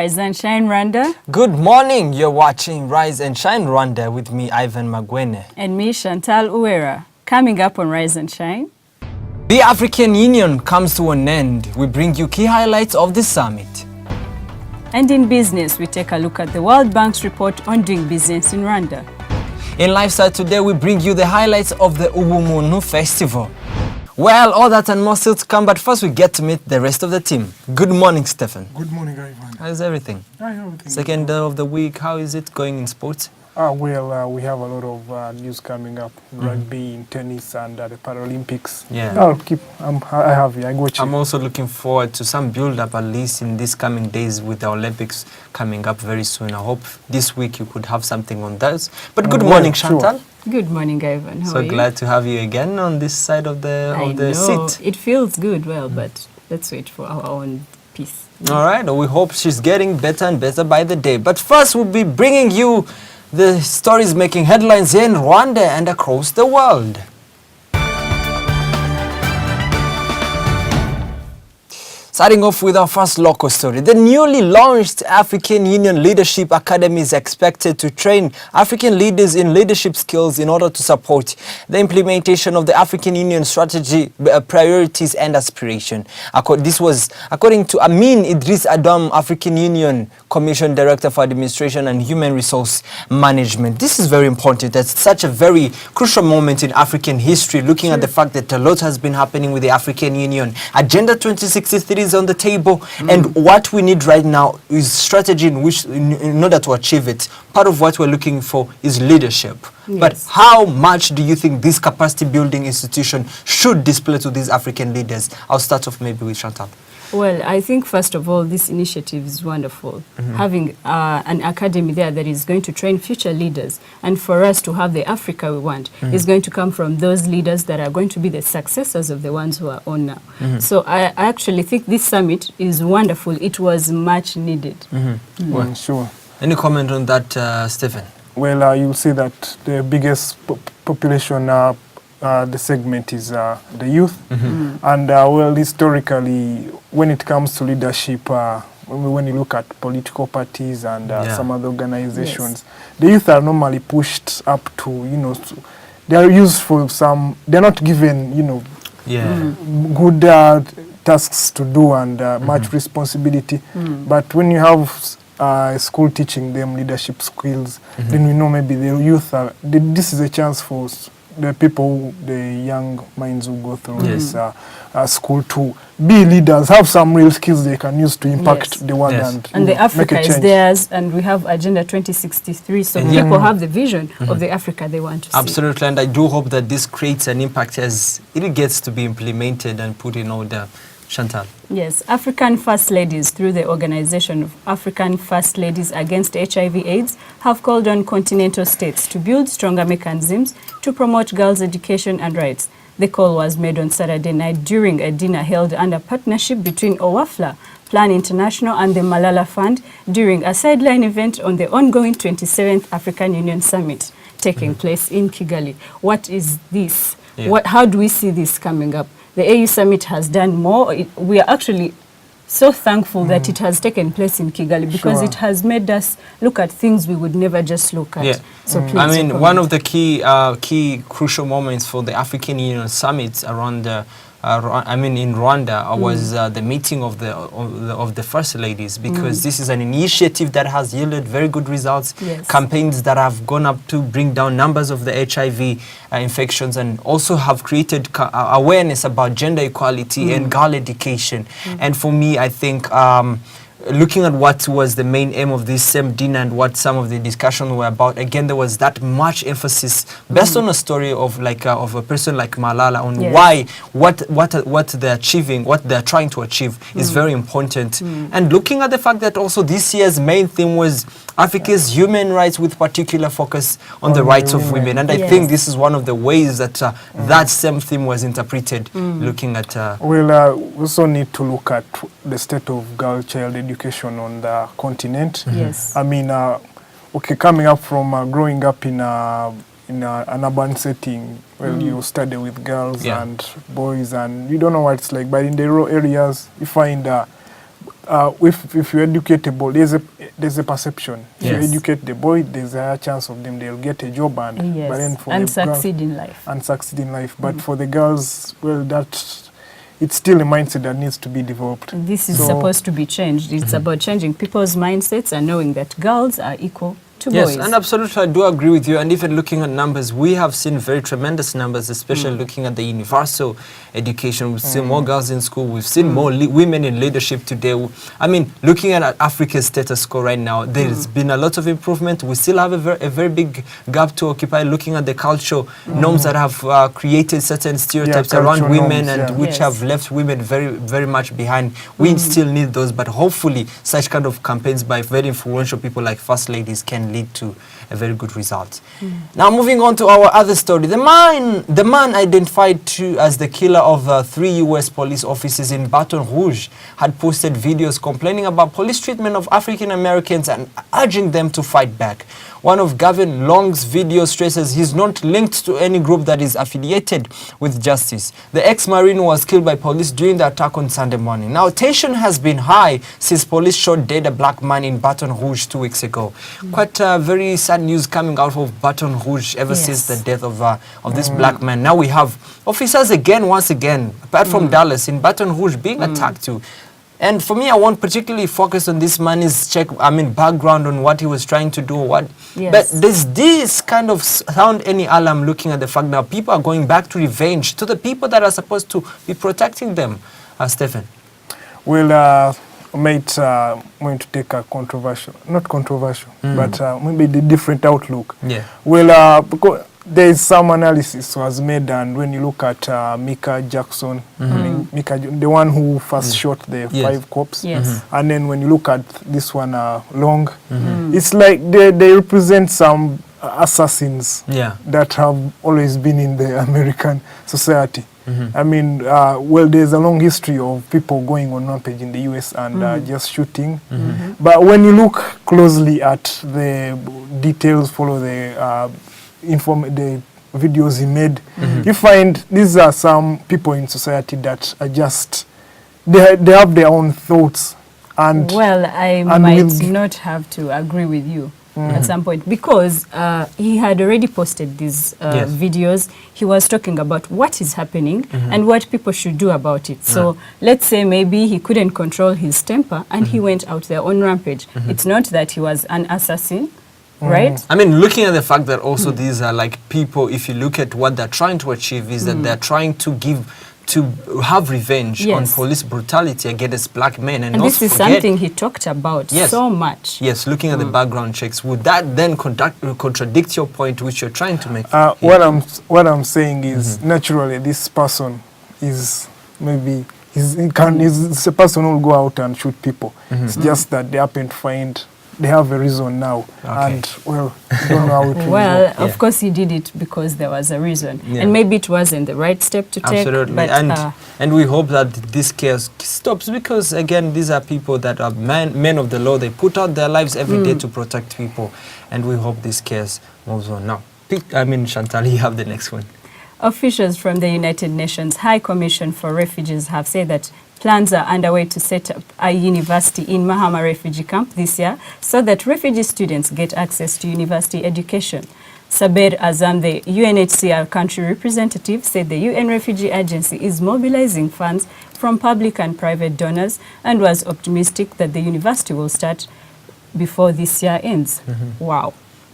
Rise and Shine Rwanda. Good morning. You're watching Rise and Shine Rwanda with me, Ivan Magwene. And me, Chantal Uwera. Coming up on Rise and Shine. The African Union comes to an end. We bring you key highlights of the summit. And in business, we take a look at the World Bank's report on doing business in Rwanda. In Lifestyle today, we bring you the highlights of the Ubumuntu festival. Well, all that and more still to come, but first we get to meet the rest of the team. Good morning, Stefan. Good morning, Ivan. How's everything? Everything. Second day of the week, how is it going in sports? We have a lot of news coming up, rugby, in tennis, and the Paralympics. Yeah. I'm also looking forward to some build-up, at least in these coming days, with the Olympics coming up very soon. I hope this week you could have something on those. But good morning, Chantal. Sure. Good morning, Ivan. How are you? Glad to have you again on this side of the seat. It feels good, but let's wait for our own peace. All right, we hope she's getting better and better by the day. But first, we'll be bringing you the stories making headlines here in Rwanda and across the world. Starting off with our first local story, the newly launched African Union Leadership Academy is expected to train African leaders in leadership skills in order to support the implementation of the African Union strategy, priorities and aspiration. This was according to Amin Idris Adam, African Union Commission Director for Administration and Human Resource Management. This is very important. That's such a very crucial moment in African history, looking at the fact that a lot has been happening with the African Union. Agenda 2063 is on the table, and what we need right now is strategy in order to achieve it. Part of what we're looking for is leadership. Yes. But how much do you think this capacity building institution should display to these African leaders? I'll start off maybe with Chantal. Well, I think first of all, this initiative is wonderful. Having an academy there that is going to train future leaders, and for us to have the Africa we want is going to come from those leaders that are going to be the successors of the ones who are on now. So I actually think this summit is wonderful. It was much needed. Well, sure. Any comment on that, Stephen? Well, you'll see that the biggest population the segment is the youth. And well, historically, when it comes to leadership, when you look at political parties and some other organizations, the youth are normally pushed up to, they are used for some, they're not given, good tasks to do and much responsibility. But when you have school teaching them leadership skills, then we know maybe the youth are, this is a chance for the people, the young minds who go through this school to be leaders, have some real skills they can use to impact the world and the Africa is theirs, and we have Agenda 2063, so people have the vision of the Africa they want to see. Absolutely, and I do hope that this creates an impact as it gets to be implemented and put in order. Chantal. Yes, African First Ladies, through the Organization of African First Ladies Against HIV/AIDS, have called on continental states to build stronger mechanisms to promote girls' education and rights. The call was made on Saturday night during a dinner held under partnership between OWAFLA, Plan International and the Malala Fund during a sideline event on the ongoing 27th African Union Summit taking place in Kigali. What is this? How do we see this coming up? The AU Summit has done more. We are actually so thankful that it has taken place in Kigali because it has made us look at things we would never just look at. So please, I mean, one of the key crucial moments for the African Union Summit around in Rwanda was the meeting of the First Ladies, because this is an initiative that has yielded very good results, campaigns that have gone up to bring down numbers of the HIV infections, and also have created awareness about gender equality and girl education. And for me, I think looking at what was the main aim of this same dinner and what some of the discussions were about, again, there was that much emphasis based on a story of of a person like Malala on why what they're achieving, what they're trying to achieve is very important. And looking at the fact that also this year's main theme was Africa's human rights, with particular focus on the rights of women. And I think this is one of the ways that that same theme was interpreted, looking at... we also need to look at the state of girl-child education on the continent. I mean, coming up from growing up in an urban setting, well, you study with girls and boys, and you don't know what it's like. But in the rural areas, you find if you educate a boy, there's a perception. If you Yes. educate the boy, there's a higher chance of them they'll get a job and but then Yes, for and the girl- succeed in life. and succeed in life. But for the girls, well, it's still a mindset that needs to be developed. This is So- supposed to be changed. It's about changing people's mindsets and knowing that girls are equal to Yes, boys. and absolutely, I do agree with you. And even looking at numbers, we have seen very tremendous numbers, especially looking at the universal education. We've seen more girls in school. We've seen more women in leadership today. I mean, looking at Africa's status quo right now, there's been a lot of improvement. We still have a very big gap to occupy. Looking at the cultural norms that have created certain stereotypes around cultural women norms, and yeah. which Yes. have left women very much behind. We still need those, but hopefully such kind of campaigns by very influential people like first ladies can lead to a very good result. Now moving on to our other story. The man identified as the killer of 3 US police officers in Baton Rouge had posted videos complaining about police treatment of African Americans and urging them to fight back. One of Gavin Long's videos stresses he's not linked to any group that is affiliated with justice. The ex-Marine was killed by police during the attack on Sunday morning. Now, tension has been high since police shot dead a black man in Baton Rouge 2 weeks ago. Quite very sad news coming out of Baton Rouge ever since the death of this black man. Now we have officers once again, apart from Dallas, in Baton Rouge being attacked too. And for me, I want particularly focus on this man's background on what he was trying to do. Yes. But does this kind of sound any alarm looking at the fact that people are going back to revenge to the people that are supposed to be protecting them? Stephen? Well, mate, I'm going to take a not controversial, but maybe the different outlook. Yeah. Well, because there is some analysis was made, and when you look at Mika Jackson, I mean, the one who first shot the 5 cops, Yes. and then when you look at this one, Long, it's like they represent some assassins Yeah. that have always been in the American society. I mean, well, there's a long history of people going on rampage in the US and just shooting. But when you look closely at the details, follow the the videos he made, you find these are some people in society that are just, they have their own thoughts. And Well, I and might we'll- not have to agree with you at some point because he had already posted these videos. He was talking about what is happening and what people should do about it. So let's say maybe he couldn't control his temper and he went out there on rampage. It's not that he was an assassin, right? I mean, looking at the fact that also these are like people, if you look at what they're trying to achieve, is that they're trying to have revenge on Yes. police brutality against black men. And not this is forget- something he talked about Yes. so much. Yes, looking at the background checks, would that then contradict your point which you're trying to make? what I'm saying is naturally this person is maybe he's a person who will go out and shoot people. It's just that they happen to find they have a reason now, and well, I don't know how it will Well, work. of course he did it because there was a reason. Yeah. And maybe it wasn't the right step to take. Absolutely, But, and we hope that this case stops because again, these are people that are men of the law. They put out their lives every day to protect people, and we hope this case moves on. Now, Chantal, you have the next one. Officials from the United Nations High Commission for Refugees have said that plans are underway to set up a university in Mahama refugee camp this year so that refugee students get access to university education. Saber Azam, the UNHCR country representative, said the UN Refugee Agency is mobilizing funds from public and private donors and was optimistic that the university will start before this year ends. Wow.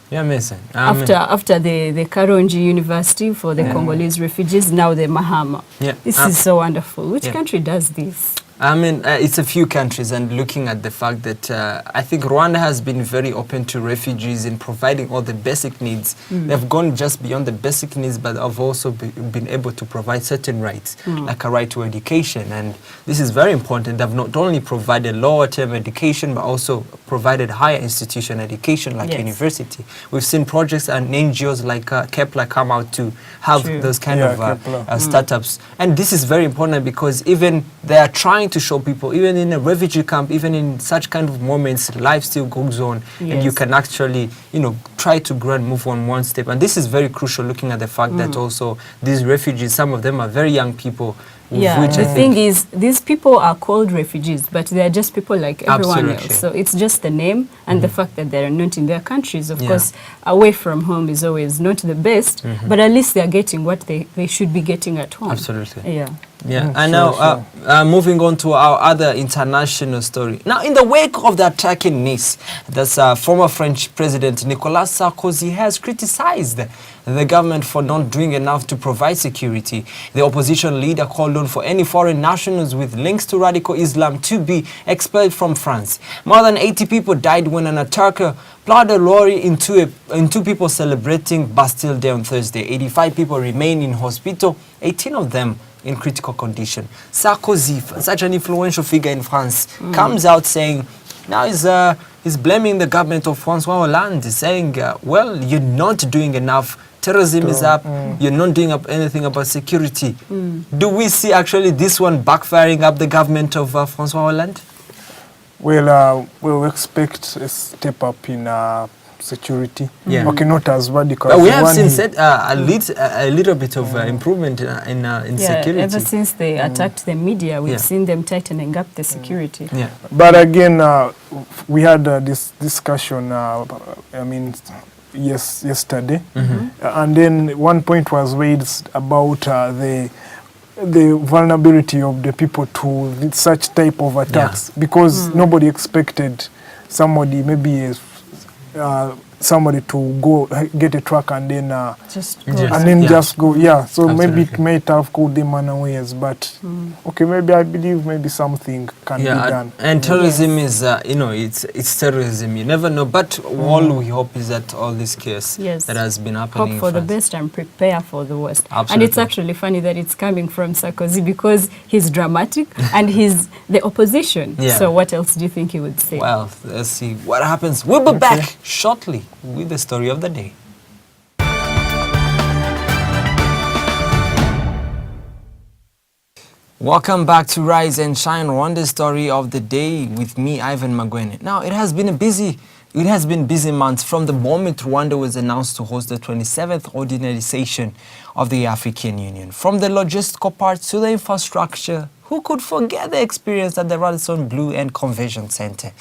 Yeah, amazing. After the Karongi University for the Congolese refugees, now the Mahama. Yeah. This is so wonderful. Which yeah. country does this? It's a few countries, and looking at the fact that I think Rwanda has been very open to refugees in providing all the basic needs. They've gone just beyond the basic needs, but have also been able to provide certain rights, like a right to education. And this is very important. They've not only provided lower-term education, but also provided higher institution education, like university. We've seen projects and NGOs like Kepler come out to have those kind of startups. And this is very important because even they are trying to show people, even in a refugee camp, even in such kind of moments, life still goes on, and you can actually, try to grow and move on one step. And this is very crucial, looking at the fact that also these refugees, some of them are very young people, Yeah, which the I thing think is, these people are called refugees, but they are just people like everyone Absolutely. else. So it's just the name and the fact that they're not in their countries. Of Yeah. course, away from home is always not the best, but at least they're getting what they should be getting at home. Absolutely. Yeah. Yeah, Mm, and sure, now moving on to our other international story. Now, in the wake of the attack in Nice, that's former French President Nicolas Sarkozy has criticized the government for not doing enough to provide security. The opposition leader called on for any foreign nationals with links to radical Islam to be expelled from France. More than 80 people died when an attacker plowed a lorry into people celebrating Bastille Day on Thursday. 85 people remain in hospital, 18 of them in critical condition. Sarkozy, such an influential figure in France, comes out saying, now he's blaming the government of François Hollande, saying, well, you're not doing enough. Terrorism is up. You're not doing anything about security. Do we see actually this one backfiring up the government of François Hollande? Well, we'll expect a step up in security. Yeah. Okay, not as radical. But we as have one seen a little bit of improvement in Yeah, security. ever since they attacked the media, we've Yeah. seen them tightening up the security. Yeah. But again, we had this discussion, yesterday. And then one point was raised about the vulnerability of the people to such type of attacks, because nobody expected somebody, maybe somebody to go get a truck and then Just Yes. go. and then Yeah. just go. Yeah, so maybe it Absolutely. might have called them unawares, but okay, maybe I believe maybe something can be done. and terrorism is, it's terrorism. You never know. But all we hope is that all this chaos Yes. that has been happening Hope for in the France. best and prepare for the worst. And Absolutely. it's actually funny that it's coming from Sarkozy because he's dramatic and he's the opposition. Yeah. So what else do you think he would say? Well, let's see what happens. We'll be back shortly with the story of the day. Welcome back to Rise and Shine, Rwanda's story of the day with me, Ivan Magwene. Now, it has been busy months from the moment Rwanda was announced to host the 27th ordinary session of the African Union. From the logistical part to the infrastructure, who could forget the experience at the Radisson Blue End Convention Center?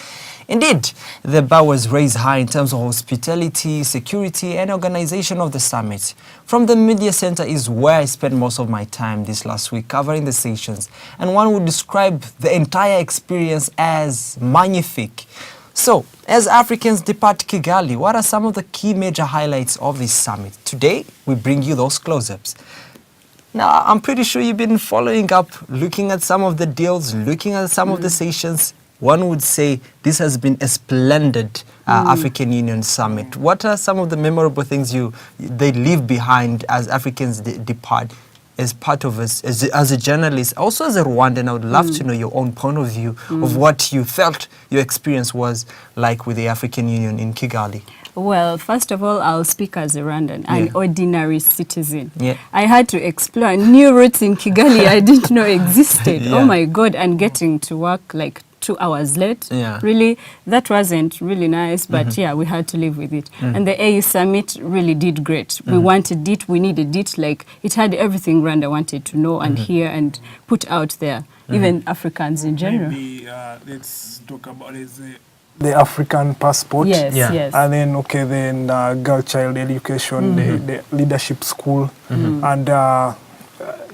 Indeed, the bar was raised high in terms of hospitality, security, and organization of the summit. From the media center is where I spent most of my time this last week covering the sessions, and one would describe the entire experience as magnifique. So, as Africans depart Kigali, what are some of the key major highlights of this summit? Today, we bring you those close-ups. Now, I'm pretty sure you've been following up, looking at some of the deals, looking at some of the sessions. One would say this has been a splendid African Union summit. What are some of the memorable things they leave behind as Africans depart? As part of us, as a journalist, also as a Rwandan, I would love to know your own point of view of what you felt your experience was like with the African Union in Kigali. Well, first of all, I'll speak as a Rwandan, an Yeah. ordinary citizen. Yeah. I had to explore new routes in Kigali I didn't know existed. Yeah. Oh my God, and getting to work like 2 hours late. Yeah. Really, that wasn't really nice, but yeah, we had to live with it. And the AU summit really did great. We wanted it, we needed it, like it had everything Rwanda wanted to know and hear and put out there, even Africans in general. Maybe let's talk about the African passport. Yes, Yeah. yes. And then girl child education, the leadership school, and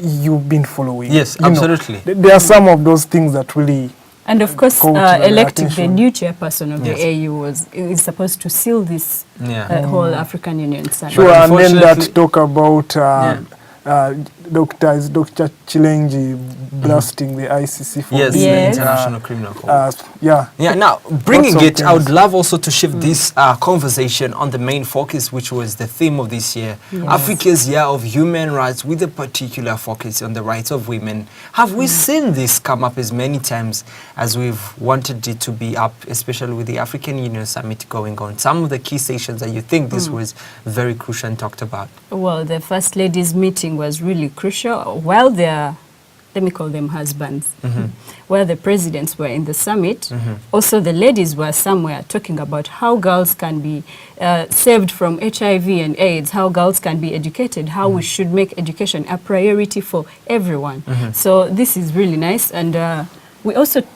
you've been following. Yes, You know, absolutely. there are some of those things that really. And of course, Call to the electing the attention. new chairperson of Yes. the AU is supposed to seal this Yeah. whole African Union summit. Sure, and then that unfortunately- talk about Dr. Chilenji blasting the ICC for Yes, being, the Yes. International Criminal Court. yeah. Yeah, now bringing Lots of it, I would things. love also to shift this conversation on the main focus, which was the theme of this year, Africa's Year of Human Rights, with a particular focus on the rights of women. Have we seen this come up as many times as we've wanted it to be up, especially with the African Union Summit going on? Some of the key sessions that you think this was very crucial and talked about. Well, the First Ladies meeting was really crucial. While they're let me call them husbands, where the presidents were in the summit. Also, the ladies were somewhere talking about how girls can be saved from HIV and AIDS, how girls can be educated, how we should make education a priority for everyone. So this is really nice. And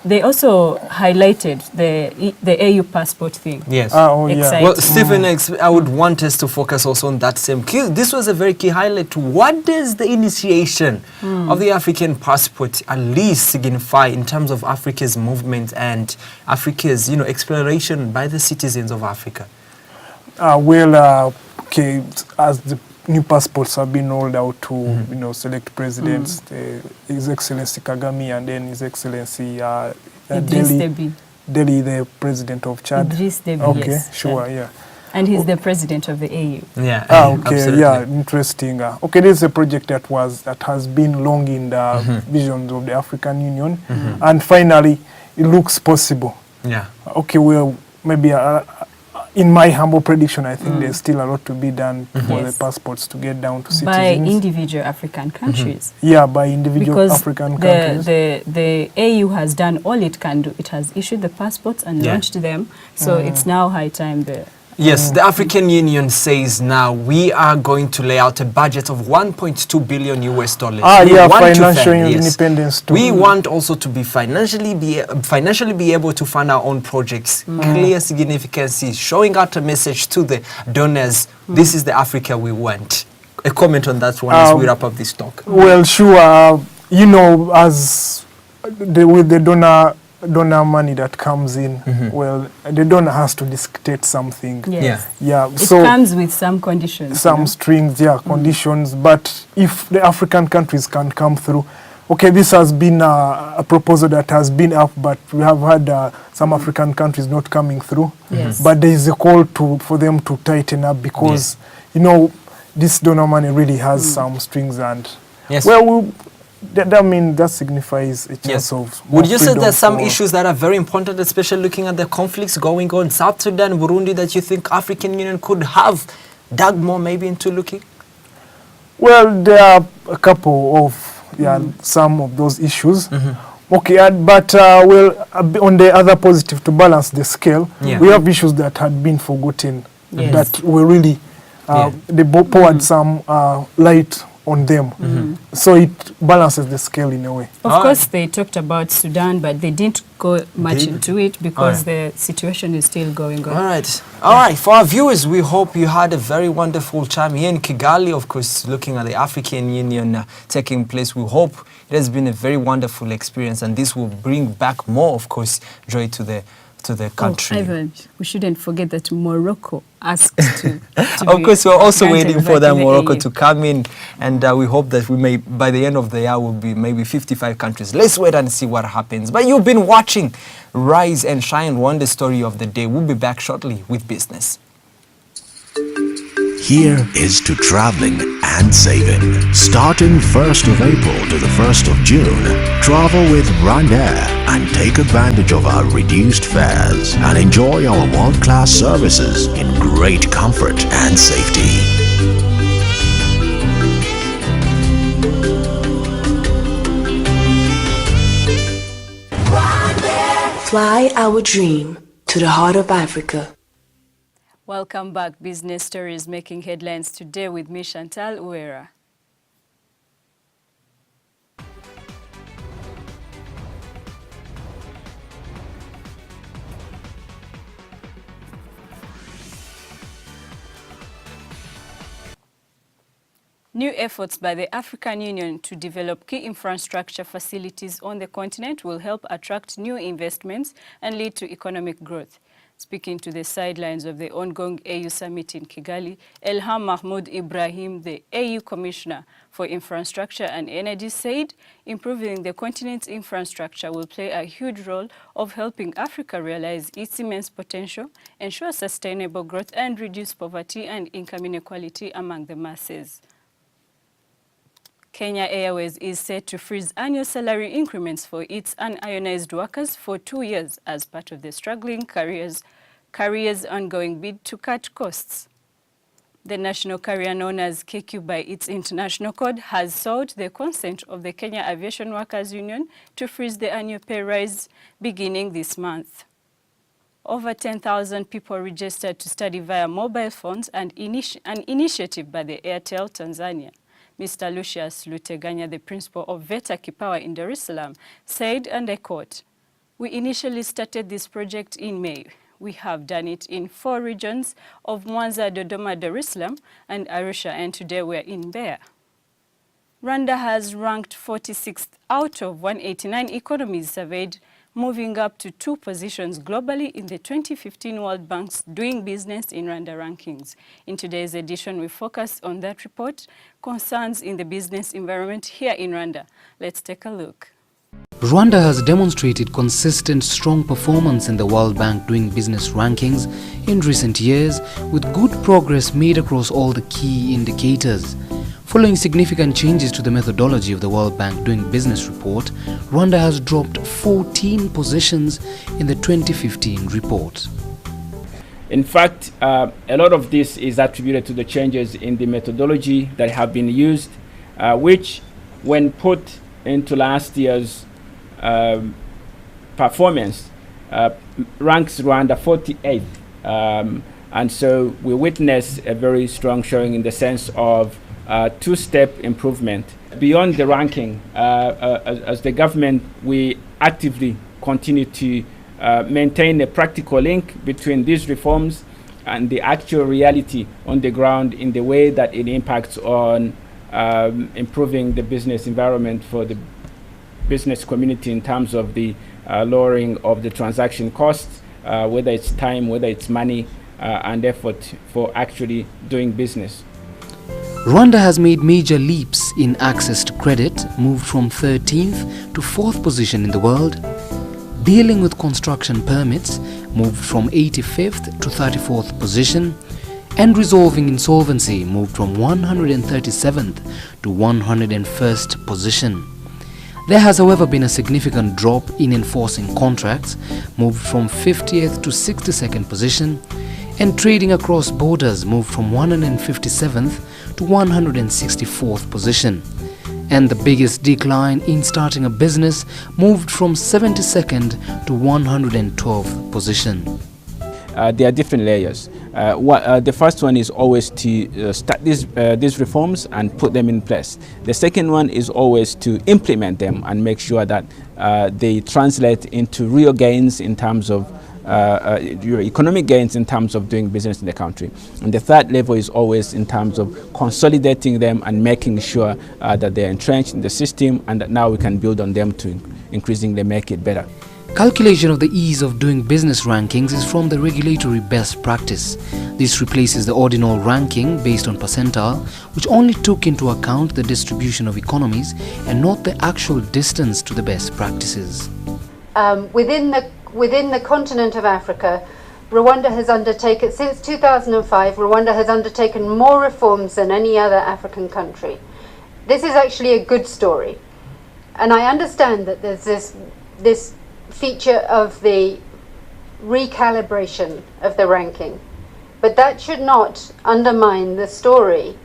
they also highlighted the AU passport thing. Yes. Oh, yeah. Exciting. Well, Stephen, I would want us to focus also on that same key. This was a very key highlight. What does the initiation of the African passport at least signify in terms of Africa's movement and Africa's, exploration by the citizens of Africa? Okay, as the new passports have been rolled out to select presidents, His Excellency Kagame and then His Excellency Idriss Deby. Delhi, the president of Chad. Idriss Deby, Okay, yes. sure, yeah. And he's the president of the AU. Yeah. Okay, absolutely. yeah, interesting. Okay, this is a project that has been long in the visions of the African Union, and finally, it looks possible. Yeah. Okay, well, maybe in my humble prediction, I think there's still a lot to be done for the passports to get down to citizens. By individual African countries. Yeah, by individual Because African countries. the AU has done all it can do. It has issued the passports and launched them. So it's now high time Yes, the African Union says now we are going to lay out a budget of 1.2 billion US dollars. Financial independence too. We want also to be financially be able to fund our own projects. Clear significance, showing out a message to the donors. This is the Africa we want. A comment on that one as we wrap up this talk. Well, sure. As with the donor money that comes in, well, the donor has to dictate something. Yes. Yeah. It comes with some conditions. Some strings, conditions. But if the African countries can come through, okay, this has been a proposal that has been up, but we have had some African countries not coming through. Yes. But there is a call for them to tighten up because, this donor money really has some strings and, that signifies a chance of. Would you say there's some issues that are very important, especially looking at the conflicts going on in South Sudan, Burundi, that you think African Union could have dug more maybe into looking? Well, there are a couple of some of those issues. Okay, but on the other positive, to balance the scale, we have issues that had been forgotten that were really they poured some light on them. So it balances the scale in a way. Of course, they talked about Sudan, but they didn't go much into it because the situation is still going on. All right. For our viewers, we hope you had a very wonderful time here in Kigali, of course, looking at the African Union taking place. We hope it has been a very wonderful experience, and this will bring back more, of course, joy to the country. Ivan, we shouldn't forget that Morocco asked to of course, we're also waiting for that Morocco AU. to come in, and we hope that we may, by the end of the year, will be maybe 55 countries. Let's wait and see what happens. But you've been watching Rise and Shine, Rwanda Story of the Day. We'll be back shortly with business. Here is to traveling and saving. Starting 1st of April to the 1st of June, travel with Rwanda and take advantage of our reduced fares and enjoy our world-class services in great comfort and safety. Fly our dream to the heart of Africa. Welcome back. Business Stories making headlines today with me, Chantal Uera. New efforts by the African Union to develop key infrastructure facilities on the continent will help attract new investments and lead to economic growth. Speaking to the sidelines of the ongoing AU summit in Kigali, Elham Mahmoud Ibrahim, the AU Commissioner for Infrastructure and Energy, said improving the continent's infrastructure will play a huge role of helping Africa realize its immense potential, ensure sustainable growth, and reduce poverty and income inequality among the masses. Kenya Airways is set to freeze annual salary increments for its unionized workers for 2 years as part of the struggling carrier's ongoing bid to cut costs. The national carrier known as KQ by its international code has sought the consent of the Kenya Aviation Workers Union to freeze the annual pay rise beginning this month. Over 10,000 people registered to study via mobile phones and an initiative by the Airtel Tanzania. Mr. Lucius Luteganya, the principal of VETA Kipawa in Dar es Salaam, said, and I quote, "We initially started this project in May. We have done it in 4 regions of Mwanza, Dodoma, Dar es Salaam, and Arusha, and today we're in Mbeya." Rwanda has ranked 46th out of 189 economies surveyed, moving up to 2 positions globally in the 2015 World Bank's Doing Business in Rwanda rankings. In today's edition, we focus on that report, concerns in the business environment here in Rwanda. Let's take a look. Rwanda has demonstrated consistent, strong performance in the World Bank Doing Business rankings in recent years, with good progress made across all the key indicators. Following significant changes to the methodology of the World Bank Doing Business report, Rwanda has dropped 14 positions in the 2015 report. In fact, a lot of this is attributed to the changes in the methodology that have been used, which, when put into last year's performance, ranks Rwanda 48th. And so we witness a very strong showing in the sense of 2-step improvement. Beyond the ranking, as the government, we actively continue to maintain a practical link between these reforms and the actual reality on the ground in the way that it impacts on improving the business environment for the business community in terms of the lowering of the transaction costs, whether it's time, whether it's money, and effort for actually doing business. Rwanda has made major leaps in access to credit, moved from 13th to 4th position in the world. Dealing with construction permits, moved from 85th to 34th position. And resolving insolvency, moved from 137th to 101st position. There has, however, been a significant drop in enforcing contracts, moved from 50th to 62nd position, and trading across borders moved from 157th to 164th position. And the biggest decline in starting a business moved from 72nd to 112th position. There are different layers. The first one is always to start these reforms and put them in place. The second one is always to implement them and make sure that they translate into real gains in terms of your economic gains in terms of doing business in the country. And the third level is always in terms of consolidating them and making sure that they're entrenched in the system and that now we can build on them to increasingly make it better. Calculation of the ease of doing business rankings is from the regulatory best practice. This replaces the ordinal ranking based on percentile, which only took into account the distribution of economies and not the actual distance to the best practices. Within the continent of Africa, Rwanda has undertaken, since 2005, Rwanda has undertaken more reforms than any other African country. This is actually a good story. And I understand that there's this feature of the recalibration of the ranking. But that should not undermine the story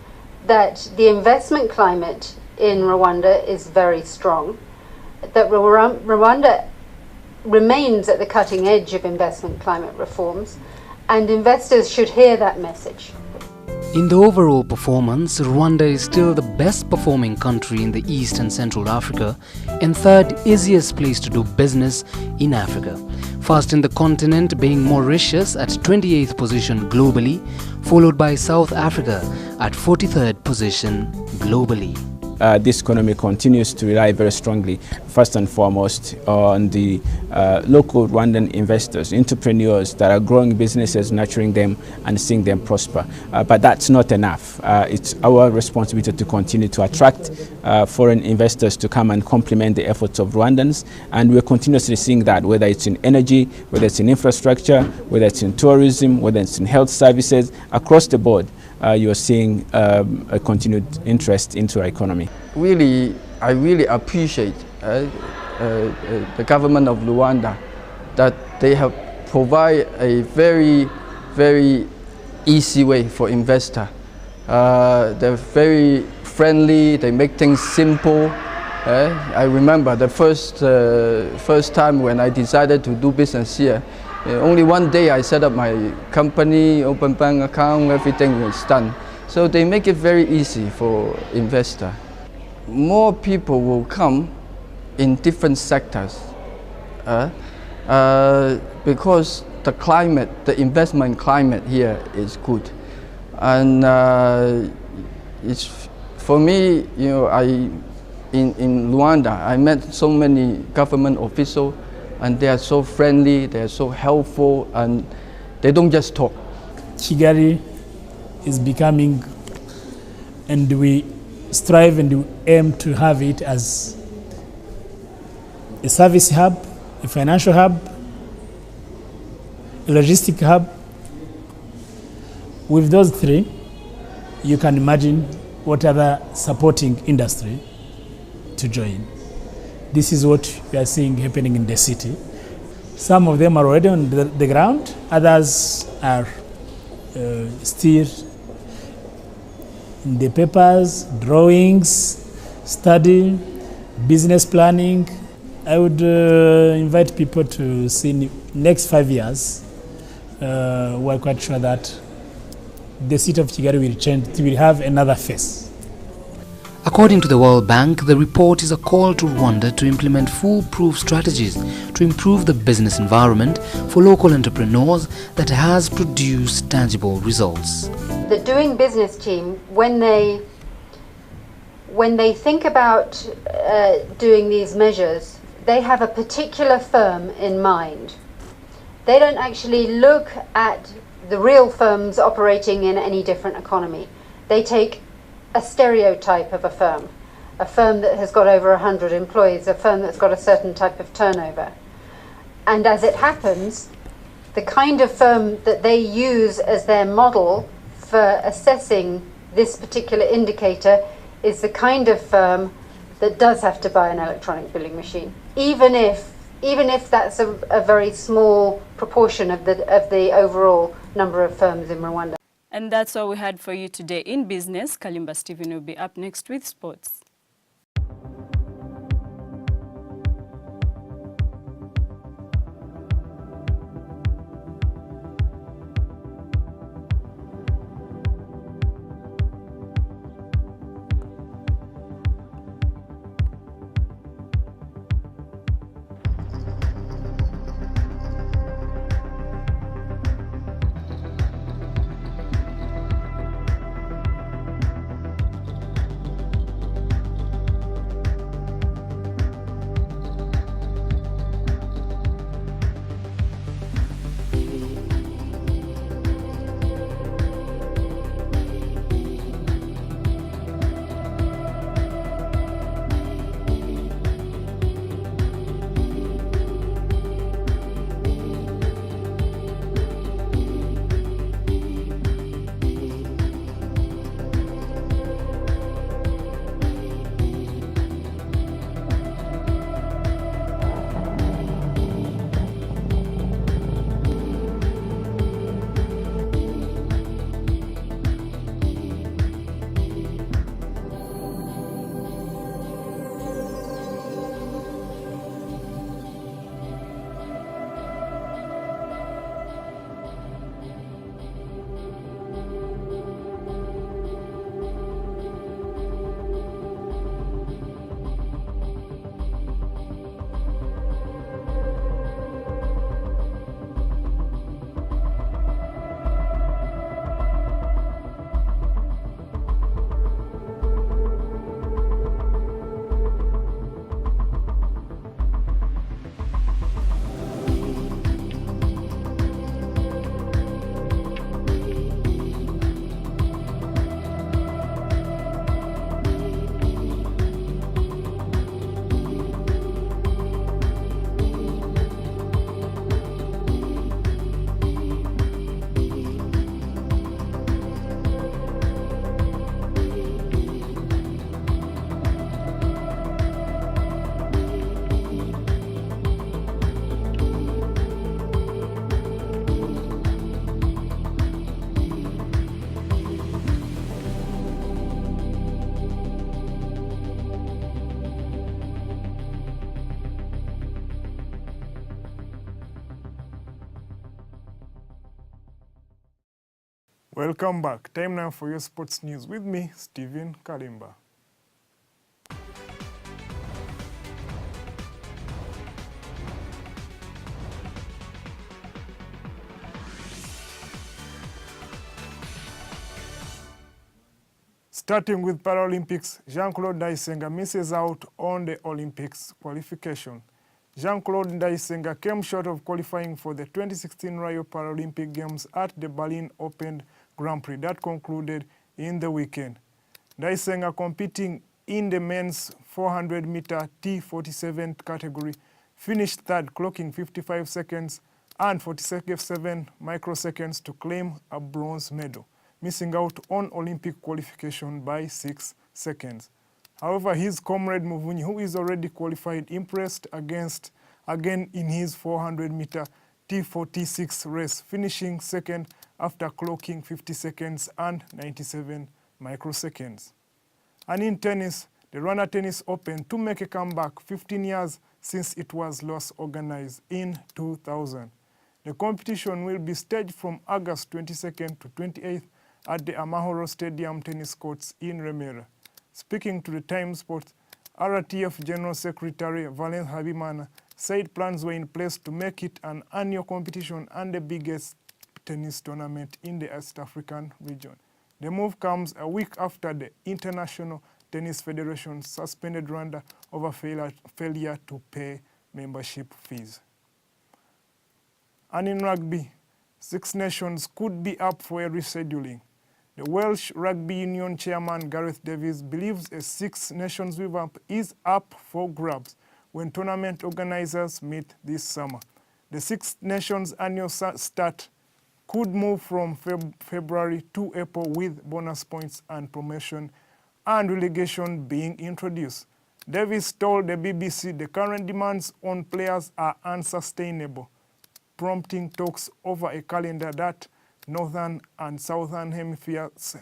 that the investment climate in Rwanda is very strong, that Rwanda remains at the cutting edge of investment climate reforms, and investors should hear that message. In the overall performance, Rwanda is still the best performing country in the East and Central Africa and 3rd easiest place to do business in Africa. First in the continent being Mauritius at 28th position globally, followed by South Africa at 43rd position globally. This economy continues to rely very strongly, first and foremost, on the local Rwandan investors, entrepreneurs that are growing businesses, nurturing them and seeing them prosper. But that's not enough. It's our responsibility to continue to attract foreign investors to come and complement the efforts of Rwandans. And we're continuously seeing that, whether it's in energy, whether it's in infrastructure, whether it's in tourism, whether it's in health services, across the board. You're seeing a continued interest into our economy. I really appreciate the government of Rwanda that they have provided a very, very easy way for investor They're very friendly. They make things simple. I remember the first time when I decided to do business here. Only one day I set up my company, open bank account, everything was done. So they make it very easy for investor. More people will come in different sectors because the climate, the investment climate here is good. And it's, for me, you know, in Rwanda, I met so many government officials, and they are so friendly, they are so helpful, and they don't just talk. Kigali is becoming, and we strive and we aim to have it as a service hub, a financial hub, a logistic hub. With those three, you can imagine what other supporting industry to join. This is what we are seeing happening in the city. Some of them are already on the ground, others are still in the papers, drawings, study, business planning. I would invite people to see in the next 5 years. We're quite sure that the city of Kigali will change, it will have another face. According to the World Bank, the report is a call to Rwanda to implement foolproof strategies to improve the business environment for local entrepreneurs that has produced tangible results. The doing business team, when they think about doing these measures, they have a particular firm in mind. They don't actually look at the real firms operating in any different economy. They take a stereotype of a firm that has got over 100 employees, a firm that's got a certain type of turnover. And as it happens, the kind of firm that they use as their model for assessing this particular indicator is the kind of firm that does have to buy an electronic billing machine, even if that's a very small proportion of the overall number of firms in Rwanda. And that's all we had for you today in business. Kalimba Stephen will be up next with sports. Welcome back. Time now for your sports news with me, Stephen Kalimba. Starting with Paralympics, Jean-Claude Ndayisenga misses out on the Olympics qualification. Jean-Claude Ndayisenga came short of qualifying for the 2016 Rio Paralympic Games at the Berlin Open Grand Prix that concluded in the weekend. Ndayisenga, competing in the men's 400-meter T47 category, finished third, clocking 55 seconds and 47 microseconds to claim a bronze medal, missing out on Olympic qualification by 6 seconds. However, his comrade Muvunyi, who is already qualified, impressed again in his 400-meter T46 race, finishing second after clocking 50 seconds and 97 microseconds. And in tennis, the Rwanda Tennis Open to make a comeback 15 years since it was last organized in 2000. The competition will be staged from August 22nd to 28th at the Amahoro Stadium tennis courts in Remera. Speaking to the Times Sports, RTF General Secretary Valence Habimana said plans were in place to make it an annual competition and the biggest tennis tournament in the East African region. The move comes a week after the International Tennis Federation suspended Rwanda over failure to pay membership fees. And in rugby, 6 nations could be up for a rescheduling. The Welsh Rugby Union chairman Gareth Davies believes a 6 nations revamp is up for grabs when tournament organizers meet this summer. The 6 nations annual start could move from February to April, with bonus points and promotion and relegation being introduced. Davies told the BBC the current demands on players are unsustainable, prompting talks over a calendar that northern and southern hemispheres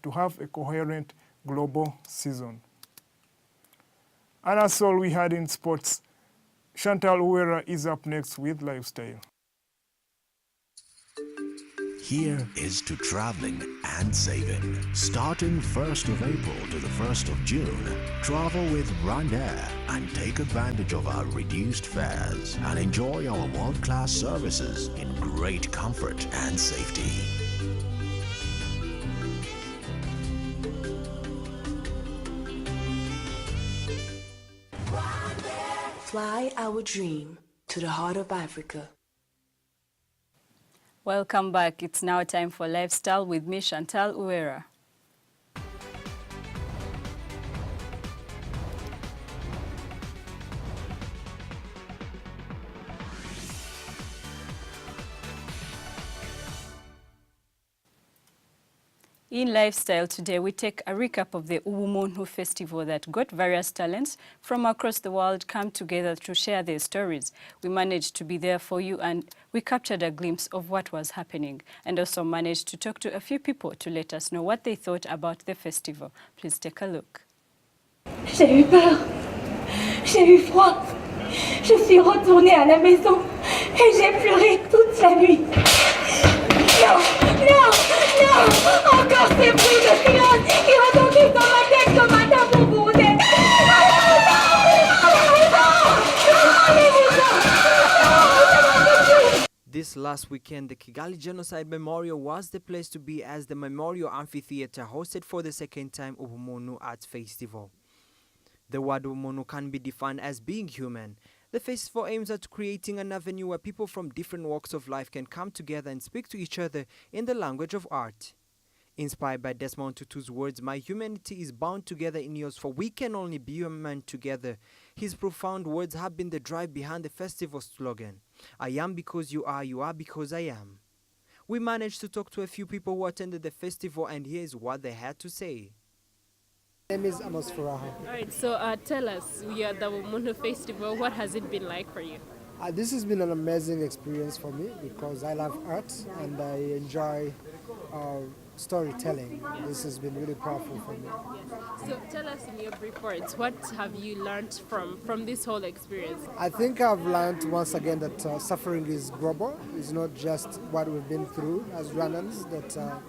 to have a coherent global season. And that's all we had in sports. Chantal Uwera is up next with Lifestyle. Here is to traveling and saving. Starting 1st of April to the 1st of June, travel with Rwanda and take advantage of our reduced fares and enjoy our world-class services in great comfort and safety. Fly our dream to the heart of Africa. Welcome back. It's now time for Lifestyle with me, Chantal Uwera. In Lifestyle today, we take a recap of the Ubumuntu festival that got various talents from across the world come together to share their stories. We managed to be there for you and we captured a glimpse of what was happening and also managed to talk to a few people to let us know what they thought about the festival. Please take a look. J'ai eu peur, j'ai eu froid. Je suis retournée à la maison et j'ai pleuré toute la nuit. Non, non, non, encore ces bruits de silence qui retentissent dans ma tête comme un tambour bourdé. This last weekend, the Kigali Genocide Memorial was the place to be as the Memorial Amphitheatre hosted for the second time Ubumuntu Arts Festival. The word Ubumuntu can be defined as being human. The festival aims at creating an avenue where people from different walks of life can come together and speak to each other in the language of art. Inspired by Desmond Tutu's words, "My humanity is bound together in yours, for we can only be human together." His profound words have been the drive behind the festival slogan, "I am because you are because I am." We managed to talk to a few people who attended the festival, and here's what they had to say. My name is Amos Furaha. All right, so tell us, we are at the Ubumuntu Festival. What has it been like for you? This has been an amazing experience for me because I love art and I enjoy storytelling. This has been really powerful for me. So tell us in your brief words, what have you learned from this whole experience? I think I've learned once again that suffering is global. It's not just what we've been through as Rwandans, that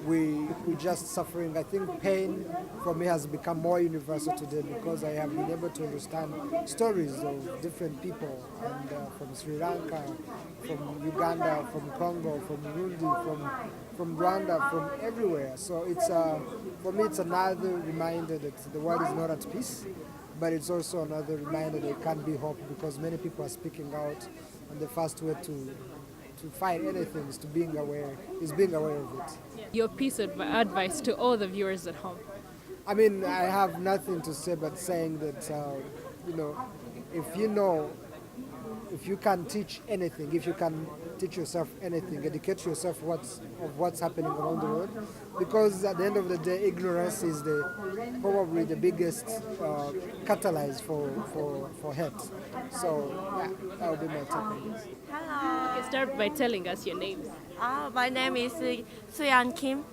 we're just suffering. I think pain for me has become more universal today because I have been able to understand stories of different people, and from Sri Lanka, from Uganda, from Congo, from Burundi, from Rwanda, from everywhere. So it's for me it's another reminder that the world is not at peace, but it's also another reminder that it can be hope because many people are speaking out, and the first way to fight anything is being aware of it. Your piece of advice to all the viewers at home. I mean, I have nothing to say but saying that, if you can teach anything, if you can teach yourself anything, educate yourself of what's happening around the world, because at the end of the day, ignorance is probably the biggest catalyst for hate. So yeah, that would be my take on this. Hello. You can start by telling us your names. My name is Suyan Kim.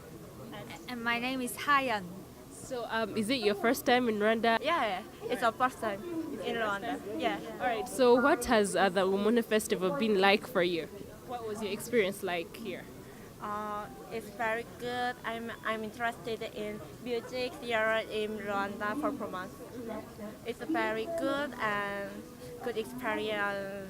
And my name is Hayan. So is it your first time in Rwanda? Yeah, it's our first time in Rwanda. Yeah. All right, so what has the Ubumuntu Festival been like for you? What was your experience like here? It's very good. I'm interested in music here in Rwanda for performance. It's a very good and good experience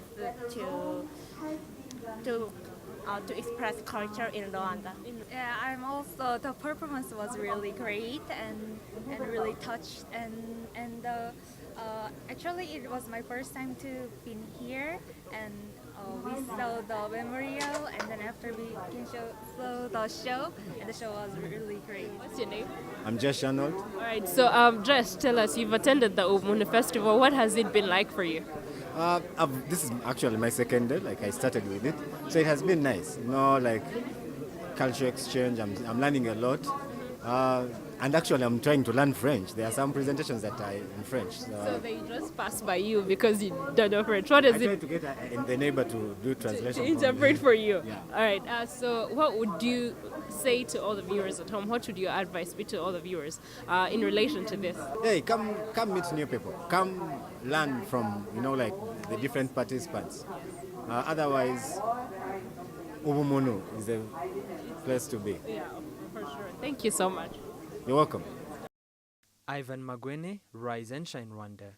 to express culture in Rwanda. Yeah, I'm also, the performance was really great and really touched, and actually it was my first time to be here, and we saw the memorial, and then after we saw the show, and the show was really great. What's your name? I'm Josh Arnold. All right, so Josh, tell us, you've attended the Ubumuntu Festival. What has it been like for you? This is actually my second day, like I started with it. So it has been nice, like culture exchange. I'm learning a lot. And actually I'm trying to learn French. There are some presentations that are in French. So they just pass by you because you don't know French. What is it? I try to get the neighbor to do translation. To interpret for you. Yeah. All right, so what would you say to all the viewers at home? What would your advice be to all the viewers in relation to this? Hey, come meet new people. Come learn from, like the different participants. Otherwise, Ubumuntu is the place to be. Yeah, for sure. Thank you so much. You're welcome. Ivan Magwene, Rise and Shine Rwanda.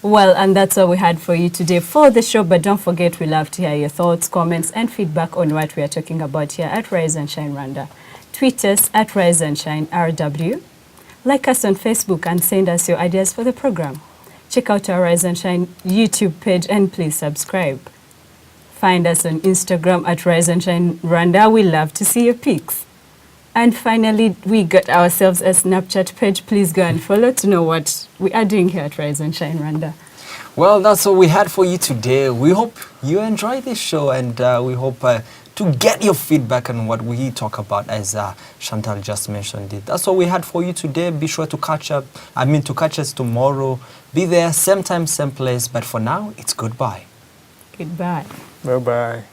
Well, and that's all we had for you today for the show. But don't forget, we love to hear your thoughts, comments, and feedback on what we are talking about here at Rise and Shine Rwanda. Tweet us at Rise and Shine RW. Like us on Facebook and send us your ideas for the program. Check out our Rise and Shine YouTube page and please subscribe. Find us on Instagram at Rise and Shine Rwanda. We love to see your pics. And finally, we got ourselves a Snapchat page. Please go and follow to know what we are doing here at Rise and Shine Rwanda. Well, that's all we had for you today. We hope you enjoy this show, and we hope to get your feedback on what we talk about, as Chantal just mentioned it. That's all we had for you today. Be sure to catch us tomorrow. Be there, same time, same place. But for now, it's goodbye. Goodbye. Bye-bye.